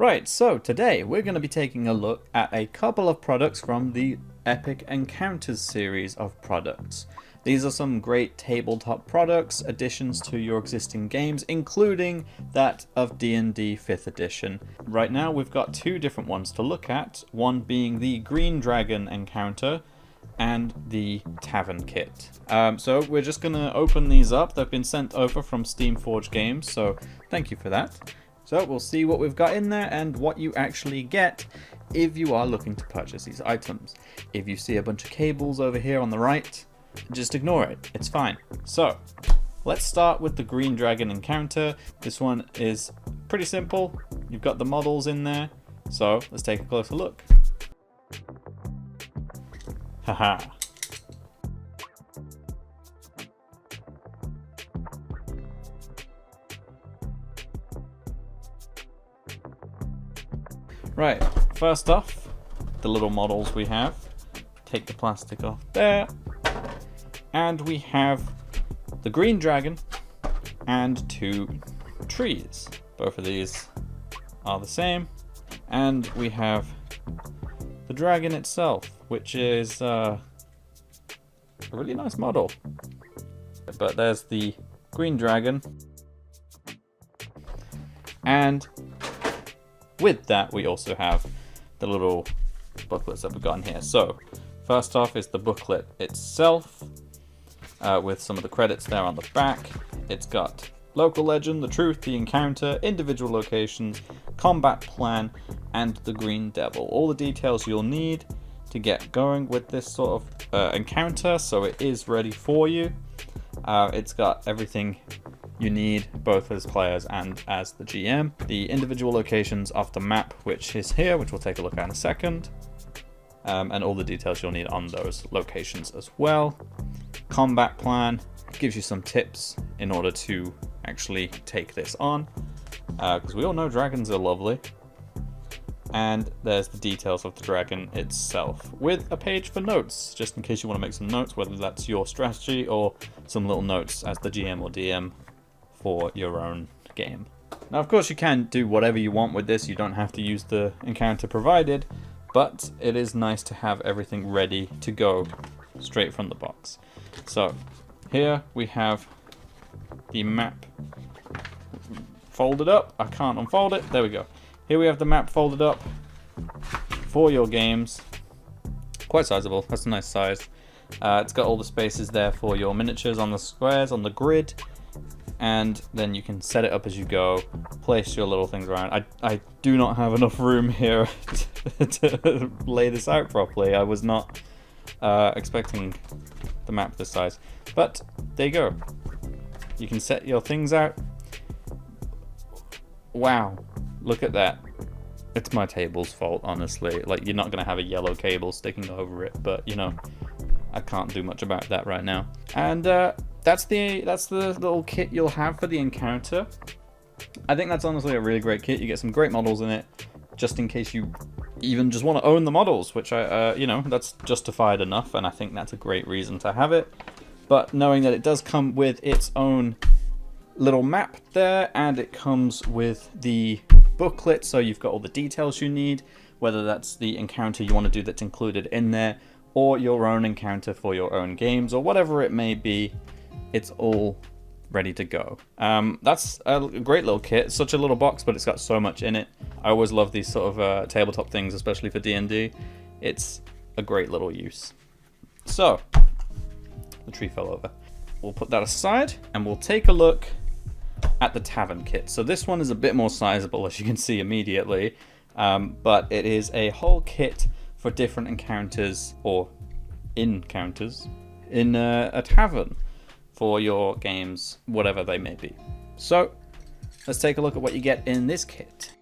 Right, so today we're going to be taking a look at a couple of products from the Epic Encounters series of products. These are some great tabletop products, additions to your existing games, including that of D&D 5th edition. Right now we've got two different ones to look at, one being the Green Dragon Encounter and the Tavern Kit. So we're just going to open these up. They've been sent over from Steamforged Games, so thank you for that. So we'll see what we've got in there and what you actually get if you are looking to purchase these items. If you see a bunch of cables over here on the right, just ignore it, it's fine. So let's start with the Green Dragon Encounter. This one is pretty simple. You've got the models in there, so let's take a closer look. Haha. Right, first off, the little models we have. Take the plastic off there. And we have the Green Dragon and two trees. Both of these are the same. And we have the dragon itself, which is a really nice model. But there's the Green Dragon. And with that, we also have the little booklets that we've got in here. So, first off is the booklet itself, with some of the credits there on the back. It's got local legend, the truth, the encounter, individual locations, combat plan, and the Green Devil. All the details you'll need to get going with this sort of encounter, so it is ready for you. It's got everything you need, both as players and as the GM. The individual locations of the map, which is here, which we'll take a look at in a second, and all the details you'll need on those locations as well. Combat plan gives you some tips in order to actually take this on, because we all know dragons are lovely. And there's the details of the dragon itself, with a page for notes, just in case you want to make some notes, whether that's your strategy or some little notes as the GM or DM for your own game. Now, of course, you can do whatever you want with this. You don't have to use the encounter provided, but it is nice to have everything ready to go straight from the box. So here we have the map folded up. I can't unfold it. There we go. Here we have the map folded up for your games. Quite sizable. That's a nice size. It's got all the spaces there for your miniatures on the squares, on the grid. And then you can set it up as you go, place your little things around. I do not have enough room here to lay this out properly. I was not expecting the map this size. But there you go. You can set your things out. Wow, look at that. It's my table's fault, honestly. Like, you're not going to have a yellow cable sticking over it, but, you know, I can't do much about that right now. And that's the little kit you'll have for the encounter. I think that's honestly a really great kit. You get some great models in it, just in case you even just want to own the models, which you know, that's justified enough, and I think that's a great reason to have it. But knowing that it does come with its own little map there, and it comes with the booklet, so you've got all the details you need, whether that's the encounter you want to do that's included in there, or your own encounter for your own games, or whatever it may be. It's all ready to go. That's a great little kit. It's such a little box, but it's got so much in it. I always love these sort of tabletop things, especially for D&D. It's a great little use. So, the tree fell over. We'll put that aside, and we'll take a look at the Tavern Kit. So this one is a bit more sizable, as you can see immediately, but it is a whole kit for different encounters, or encounters, in a tavern for your games, whatever they may be. So let's take a look at what you get in this kit.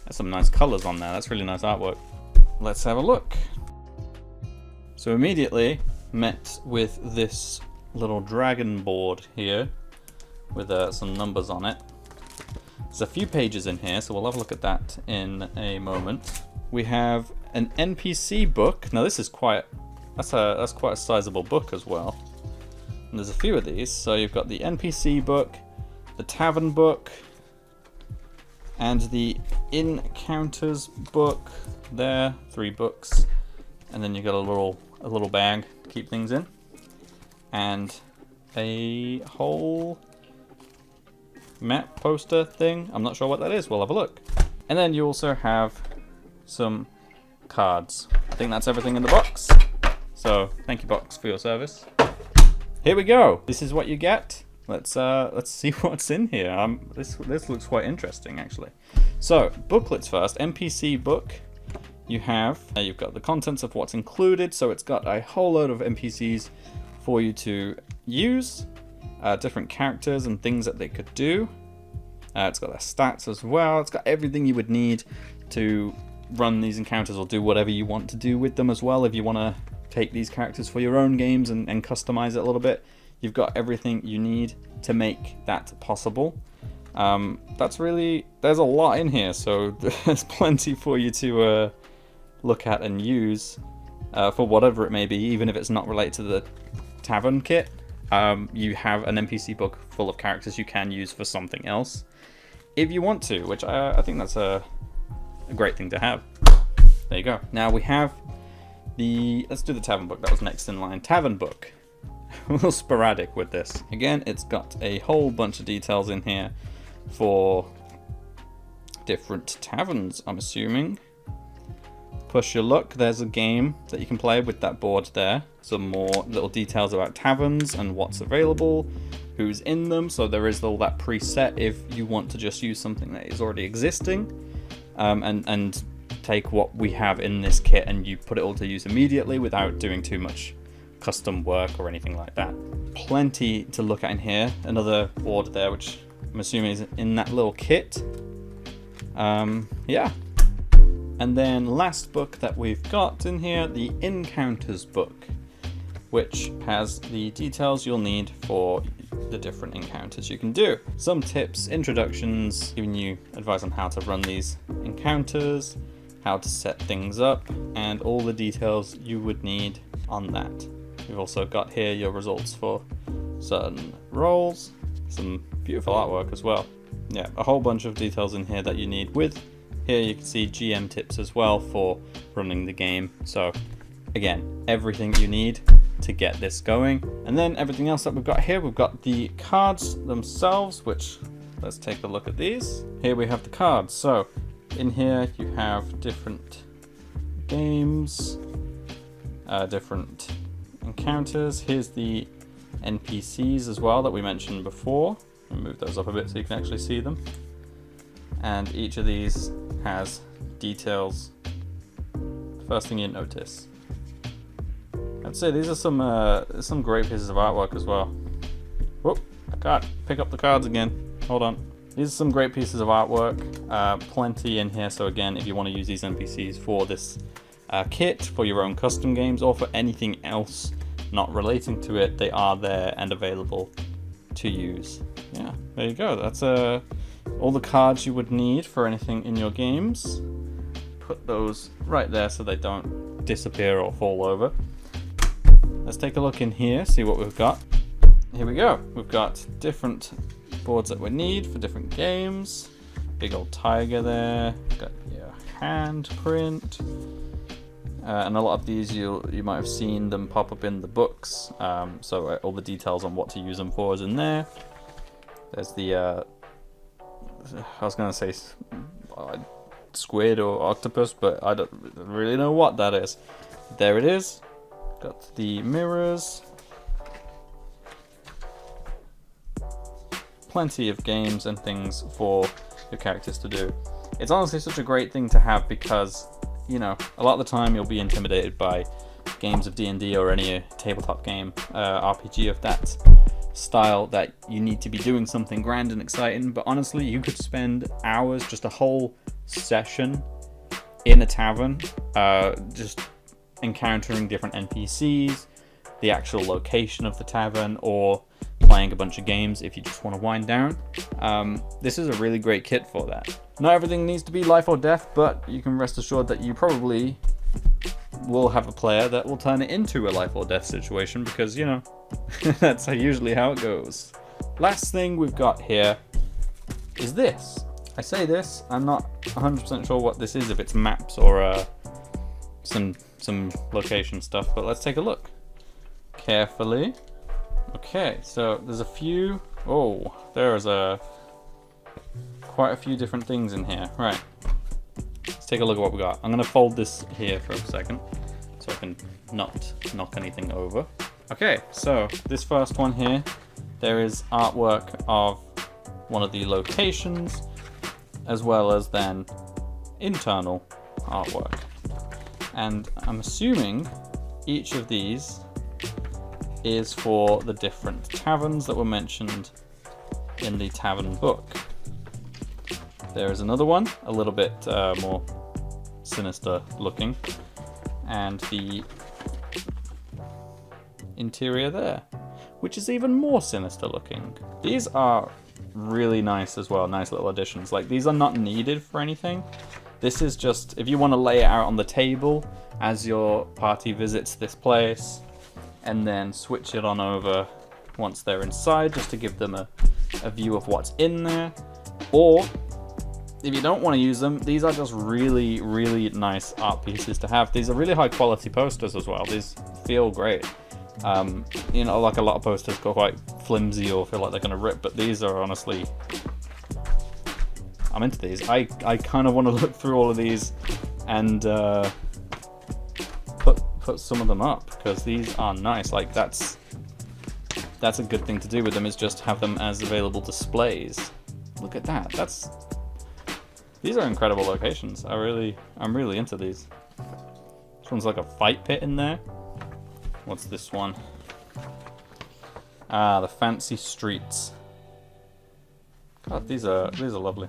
There's some nice colors on there. That's really nice artwork. Let's have a look. So immediately met with this little dragon board here with some numbers on it. There's a few pages in here, so we'll have a look at that in a moment. We have an NPC book. Now this is quite a sizable book as well. And there's a few of these. So you've got the NPC book, the Tavern book, and the Encounters book. There, 3 books, and then you got a little bag to keep things in, and a whole map poster thing. I'm not sure what that is. We'll have a look. And then you also have some cards. I think that's everything in the box. So thank you, box, for your service. Here we go. This is what you get. Let's see what's in here. This looks quite interesting, actually. So booklets first. NPC book. You've got the contents of what's included. So it's got a whole load of NPCs for you to use, different characters and things that they could do. It's got their stats as well. It's got everything you would need to run these encounters or do whatever you want to do with them as well. If you want to take these characters for your own games and customize it a little bit, you've got everything you need to make that possible. There's a lot in here, so there's plenty for you to look at and use for whatever it may be, even if it's not related to the Tavern Kit. You have an NPC book full of characters you can use for something else if you want to, which I think that's a great thing to have. There you go. Now we have let's do the Tavern book. That was next in line. Tavern book. A little sporadic with this. Again, it's got a whole bunch of details in here for different taverns, I'm assuming. Push your luck. There's a game that you can play with that board there. Some more little details about taverns and what's available, who's in them. So there is all that preset if you want to just use something that is already existing, and take what we have in this kit and you put it all to use immediately without doing too much custom work or anything like that. Plenty to look at in here. Another board there, which I'm assuming is in that little kit. Yeah. And then last book that we've got in here, the Encounters book, which has the details you'll need for the different encounters you can do. Some tips, introductions, giving you advice on how to run these encounters, how to set things up, and all the details you would need on that. We've also got here your results for certain roles, some beautiful artwork as well. Yeah, a whole bunch of details in here that you need. With here you can see GM tips as well for running the game. So again, everything you need to get this going. And then everything else that we've got here, we've got the cards themselves, which let's take a look at these. Here we have the cards. So in here you have different games, different encounters. Here's the NPCs as well that we mentioned before. I'll move those up a bit so you can actually see them. And each of these has details. First thing you notice. I'd say these are some great pieces of artwork as well. Whoop, I can't pick up the cards again. Hold on. These are some great pieces of artwork. Plenty in here. So again, if you want to use these NPCs for this kit, for your own custom games, or for anything else not relating to it, they are there and available to use. Yeah, there you go. That's all the cards you would need for anything in your games. Put those right there so they don't disappear or fall over. Let's take a look in here, see what we've got. Here we go. We've got different boards that we need for different games. Big old tiger there. Got your handprint. And a lot of these you might have seen them pop up in the books. So all the details on what to use them for is in there. There's the I was gonna say squid or octopus, but I don't really know what that is. There it is. Got the mirrors. Plenty of games and things for your characters to do. It's honestly such a great thing to have because, you know, a lot of the time you'll be intimidated by games of D&D or any tabletop game, RPG of that style, that you need to be doing something grand and exciting. But honestly, you could spend hours, just a whole session in a tavern, just encountering different NPCs, the actual location of the tavern, or playing a bunch of games if you just want to wind down. This is a really great kit for that. Not everything needs to be life or death, but you can rest assured that you probably will have a player that will turn it into a life or death situation, because, you know, that's usually how it goes. last thing we've got here is this. I say this, I'm not 100% sure what this is, if it's maps or some location stuff, but let's take a look carefully. Okay, so there's a few. Oh, there's quite a few different things in here. Right, let's take a look at what we got. I'm gonna fold this here for a second so I can not knock anything over. Okay, so this first one here, there is artwork of one of the locations, as well as then internal artwork. And I'm assuming each of these is for the different taverns that were mentioned in the tavern book. There is another one, a little bit more sinister looking, and the interior there, which is even more sinister looking. These are really nice as well, nice little additions. Like, these are not needed for anything. This is just if you want to lay it out on the table as your party visits this place, and then switch it on over once they're inside, just to give them a view of what's in there. Or if you don't want to use them, these are just really, really nice art pieces to have. These are really high quality posters as well. These feel great. You know, like a lot of posters go quite flimsy or feel like they're gonna rip, but these are honestly, I'm into these. I kind of want to look through all of these and put some of them up, because these are nice. Like, that's a good thing to do with them, is just have them as available displays. Look at that. These are incredible locations. I'm really into these. This one's like a fight pit in there. What's this one? Ah, the fancy streets. God, these are lovely.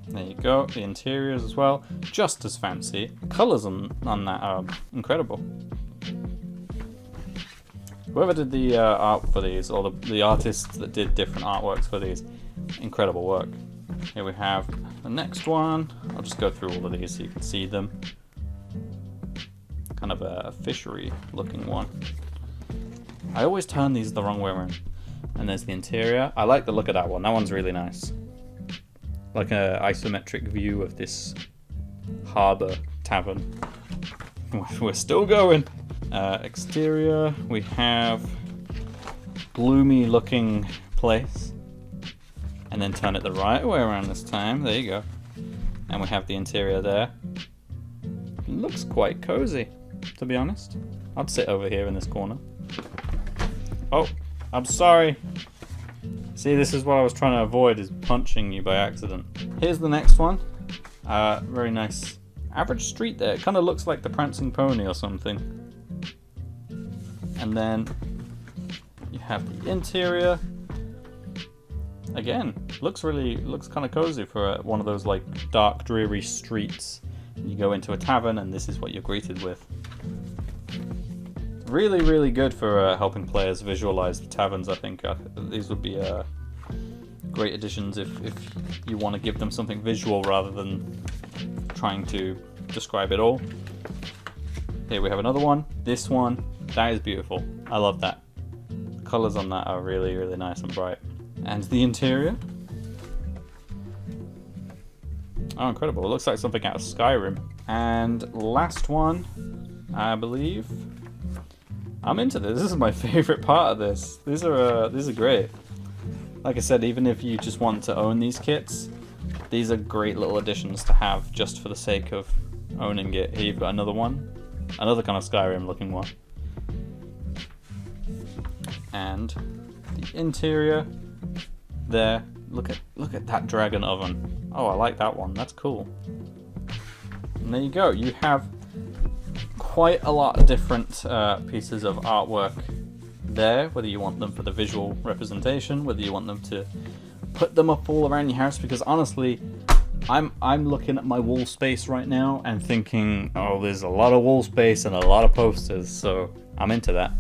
There you go. The interiors as well, just as fancy. The colours on that are incredible. Whoever did the art for these, or the artists that did different artworks for these, incredible work. Here we have the next one. I'll just go through all of these so you can see them. Kind of a fishery looking one. I always turn these the wrong way around. And there's the interior. I like the look of that one. That one's really nice. Like a isometric view of this harbour tavern. We're still going. Exterior, we have gloomy looking place. And then turn it the right way around this time. There you go. And we have the interior there. It looks quite cozy, to be honest. I'd sit over here in this corner. Oh, I'm sorry. See, this is what I was trying to avoid, is punching you by accident. Here's the next one. Very nice. Average street there. It kind of looks like the Prancing Pony or something. And then you have the interior. Again, looks kind of cozy for one of those like dark, dreary streets. You go into a tavern and this is what you're greeted with. Really, really good for helping players visualize the taverns, I think. These would be great additions if you want to give them something visual rather than trying to describe it all. Here we have another one. This one, that is beautiful. I love that. The colors on that are really, really nice and bright. And the interior. Oh, incredible. It looks like something out of Skyrim. And last one, I believe. I'm into this. This is my favorite part of this. These are great. Like I said, even if you just want to own these kits, these are great little additions to have just for the sake of owning it. Here you've got another one. Another kind of Skyrim looking one. And the interior there. Look at that dragon oven. Oh, I like that one. That's cool. And there you go. You have quite a lot of different pieces of artwork there, whether you want them for the visual representation, whether you want them to put them up all around your house, because honestly, I'm looking at my wall space right now and thinking, oh, there's a lot of wall space and a lot of posters, so I'm into that.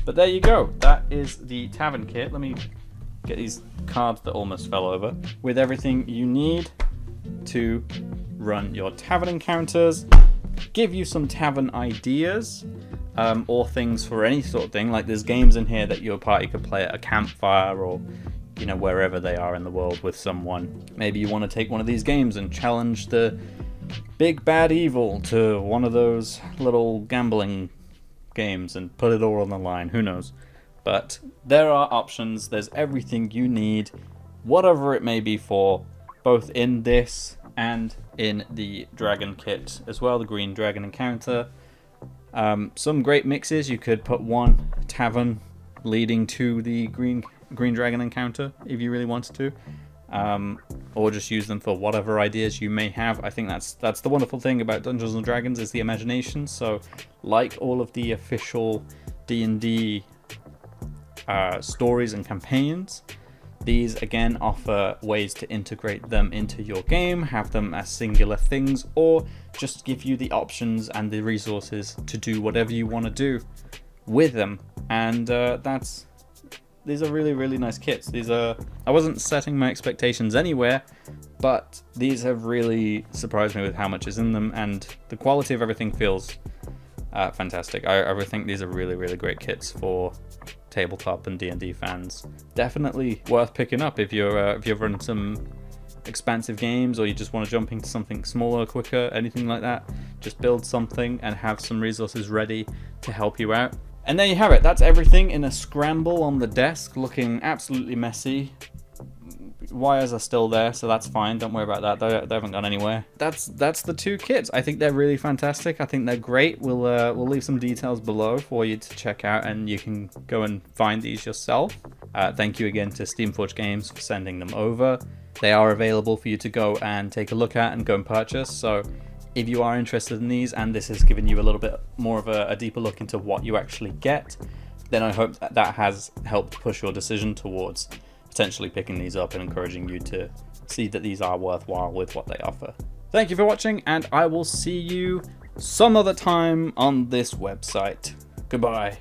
But there you go. That is the Tavern Kit. Let me get these cards that almost fell over, with everything you need to run your tavern encounters, give you some tavern ideas, or things for any sort of thing. Like there's games in here that your party could play at a campfire or, you know, wherever they are in the world with someone. Maybe you want to take one of these games and challenge the big bad evil to one of those little gambling games and put it all on the line. Who knows? But there are options. There's everything you need, whatever it may be, for both in this and in the dragon kit as well, the green dragon encounter. Some great mixes. You could put one tavern leading to the green dragon encounter if you really wanted to, or just use them for whatever ideas you may have. I think that's the wonderful thing about Dungeons and Dragons, is the imagination. So like all of the official D&D stories and campaigns, these again offer ways to integrate them into your game, have them as singular things, or just give you the options and the resources to do whatever you want to do with them. And these are really, really nice kits. I wasn't setting my expectations anywhere, but these have really surprised me with how much is in them, and the quality of everything feels fantastic. I think these are really, really great kits for tabletop and D&D fans. Definitely worth picking up if you're running some expansive games, or you just want to jump into something smaller, quicker, anything like that. Just build something and have some resources ready to help you out. And there you have it. That's everything in a scramble on the desk, looking absolutely messy. Wires are still there, so that's fine. Don't worry about that. They haven't gone anywhere. That's the two kits. I think they're really fantastic. I think they're great. We'll leave some details below for you to check out, and you can go and find these yourself. Thank you again to Steamforged Games for sending them over. They are available for you to go and take a look at and go and purchase. So if you are interested in these, and this has given you a little bit more of a deeper look into what you actually get, then I hope that has helped push your decision towards potentially picking these up and encouraging you to see that these are worthwhile with what they offer. Thank you for watching, and I will see you some other time on this website. Goodbye.